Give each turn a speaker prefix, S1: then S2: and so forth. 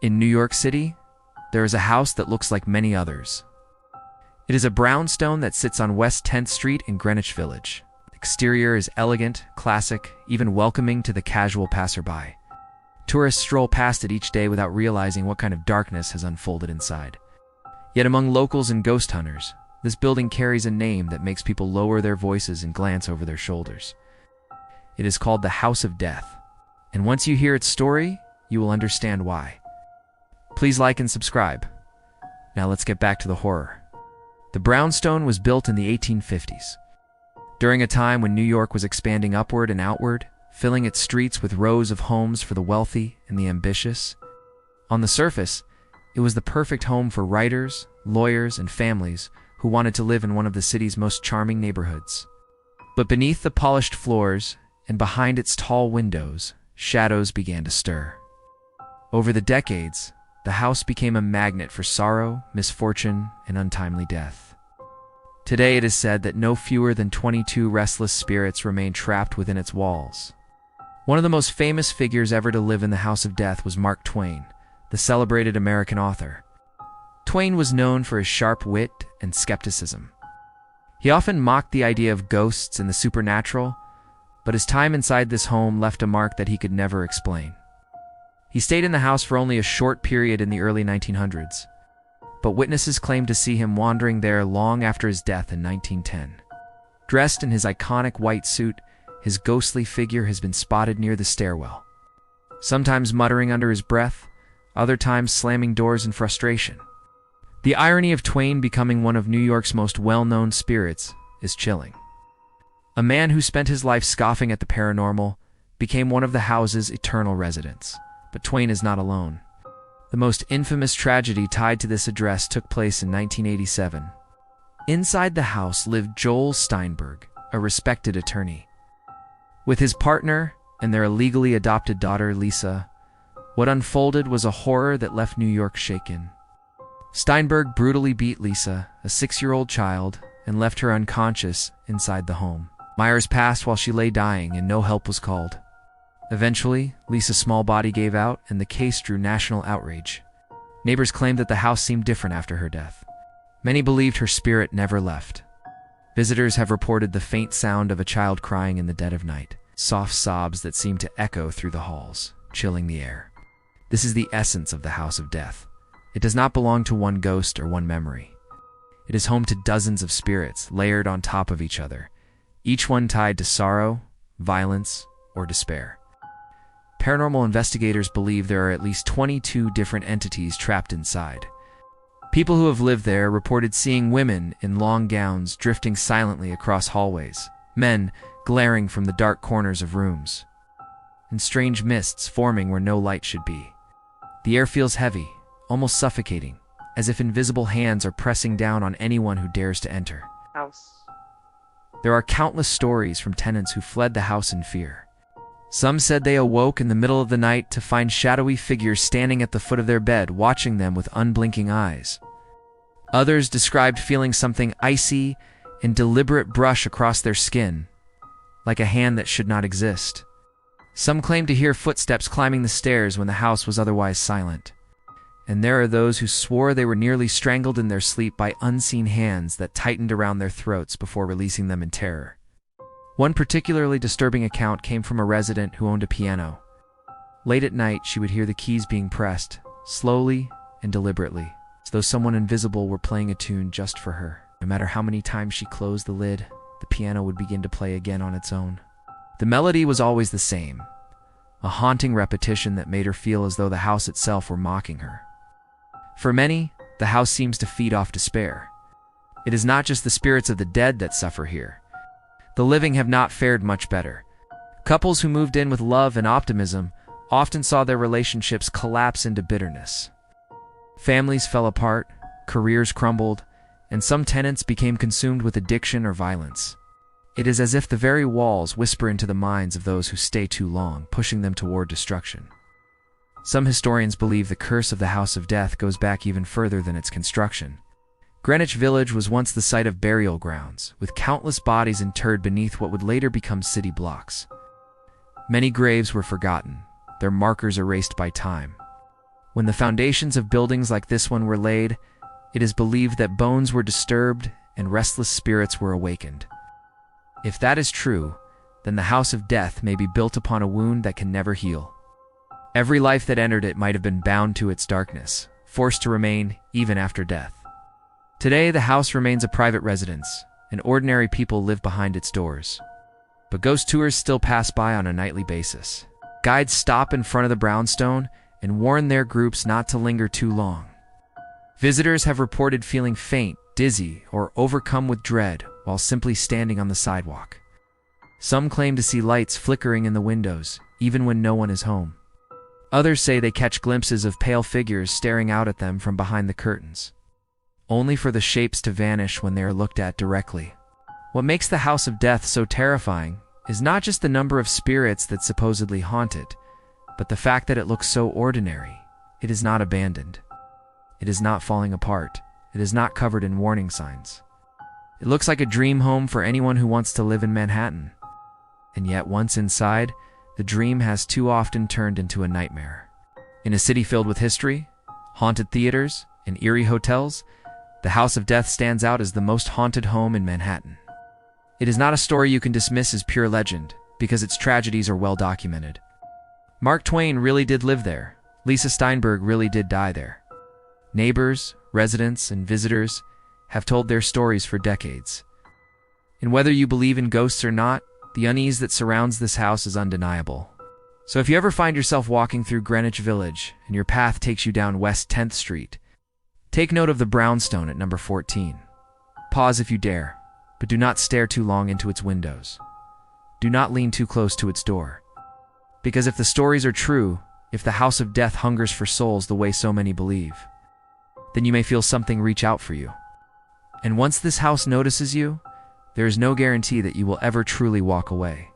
S1: In New York City, there is a house that looks like many others. It is a brownstone that sits on West 10th Street in Greenwich Village. The exterior is elegant, classic, even welcoming to the casual passerby. Tourists stroll past it each day without realizing what kind of darkness has unfolded inside. Yet among locals and ghost hunters, this building carries a name that makes people lower their voices and glance over their shoulders. It is called the House of Death, and once you hear its story, you will understand why. Please like and subscribe. Now let's get back to the horror. The brownstone was built in the 1850s. During a time when New York was expanding upward and outward, filling its streets with rows of homes for the wealthy and the ambitious. On the surface, it was the perfect home for writers, lawyers, and families who wanted to live in one of the city's most charming neighborhoods. But beneath the polished floors and behind its tall windows, shadows began to stir. Over the decades, the house became a magnet for sorrow, misfortune, and untimely death. Today it is said that no fewer than 22 restless spirits remain trapped within its walls. One of the most famous figures ever to live in the House of Death was Mark Twain, the celebrated American author. Twain was known for his sharp wit and skepticism. He often mocked the idea of ghosts and the supernatural, but his time inside this home left a mark that he could never explain. He stayed in the house for only a short period in the early 1900s, but witnesses claimed to see him wandering there long after his death in 1910. Dressed in his iconic white suit, his ghostly figure has been spotted near the stairwell, sometimes muttering under his breath, other times slamming doors in frustration. The irony of Twain becoming one of New York's most well-known spirits is chilling. A man who spent his life scoffing at the paranormal became one of the house's eternal residents. But Twain is not alone. The most infamous tragedy tied to this address took place in 1987. Inside the house lived Joel Steinberg, a respected attorney. With his partner and their illegally adopted daughter, Lisa, what unfolded was a horror that left New York shaken. Steinberg brutally beat Lisa, a 6-year-old child, and left her unconscious inside the home. Years passed while she lay dying and no help was called. Eventually, Lisa's small body gave out and the case drew national outrage. Neighbors claimed that the house seemed different after her death. Many believed her spirit never left. Visitors have reported the faint sound of a child crying in the dead of night, soft sobs that seem to echo through the halls, chilling the air. This is the essence of the House of Death. It does not belong to one ghost or one memory. It is home to dozens of spirits layered on top of each other, each one tied to sorrow, violence, or despair. Paranormal investigators believe there are at least 22 different entities trapped inside. People who have lived there reported seeing women in long gowns drifting silently across hallways, men glaring from the dark corners of rooms, and strange mists forming where no light should be. The air feels heavy, almost suffocating, as if invisible hands are pressing down on anyone who dares to enter. There are countless stories from tenants who fled the house in fear. Some said they awoke in the middle of the night to find shadowy figures standing at the foot of their bed, watching them with unblinking eyes. Others described feeling something icy and deliberate brush across their skin, like a hand that should not exist. Some claimed to hear footsteps climbing the stairs when the house was otherwise silent. And there are those who swore they were nearly strangled in their sleep by unseen hands that tightened around their throats before releasing them in terror. One particularly disturbing account came from a resident who owned a piano. Late at night, she would hear the keys being pressed, slowly and deliberately, as though someone invisible were playing a tune just for her. No matter how many times she closed the lid, the piano would begin to play again on its own. The melody was always the same, a haunting repetition that made her feel as though the house itself were mocking her. For many, the house seems to feed off despair. It is not just the spirits of the dead that suffer here. The living have not fared much better. Couples who moved in with love and optimism often saw their relationships collapse into bitterness. Families fell apart, careers crumbled, and some tenants became consumed with addiction or violence. It is as if the very walls whisper into the minds of those who stay too long, pushing them toward destruction. Some historians believe the curse of the House of Death goes back even further than its construction. Greenwich Village was once the site of burial grounds, with countless bodies interred beneath what would later become city blocks. Many graves were forgotten, their markers erased by time. When the foundations of buildings like this one were laid, it is believed that bones were disturbed and restless spirits were awakened. If that is true, then the house of death may be built upon a wound that can never heal. Every life that entered it might have been bound to its darkness, forced to remain even after death. Today, the house remains a private residence, and ordinary people live behind its doors. But ghost tours still pass by on a nightly basis. Guides stop in front of the brownstone and warn their groups not to linger too long. Visitors have reported feeling faint, dizzy, or overcome with dread while simply standing on the sidewalk. Some claim to see lights flickering in the windows, even when no one is home. Others say they catch glimpses of pale figures staring out at them from behind the curtains, only for the shapes to vanish when they are looked at directly. What makes the house of death so terrifying is not just the number of spirits that supposedly haunt it, but the fact that it looks so ordinary. It is not abandoned. It is not falling apart. It is not covered in warning signs. It looks like a dream home for anyone who wants to live in Manhattan. And yet, once inside, the dream has too often turned into a nightmare. In a city filled with history, haunted theaters, and eerie hotels, the House of Death stands out as the most haunted home in Manhattan. It is not a story you can dismiss as pure legend, because its tragedies are well documented. Mark Twain really did live there. Lisa Steinberg really did die there. Neighbors, residents, and visitors have told their stories for decades. And whether you believe in ghosts or not, the unease that surrounds this house is undeniable. So if you ever find yourself walking through Greenwich Village and your path takes you down West 10th Street, take note of the brownstone at number 14. Pause if you dare, but do not stare too long into its windows. Do not lean too close to its door. Because if the stories are true, if the House of Death hungers for souls the way so many believe, then you may feel something reach out for you. And once this house notices you, there is no guarantee that you will ever truly walk away.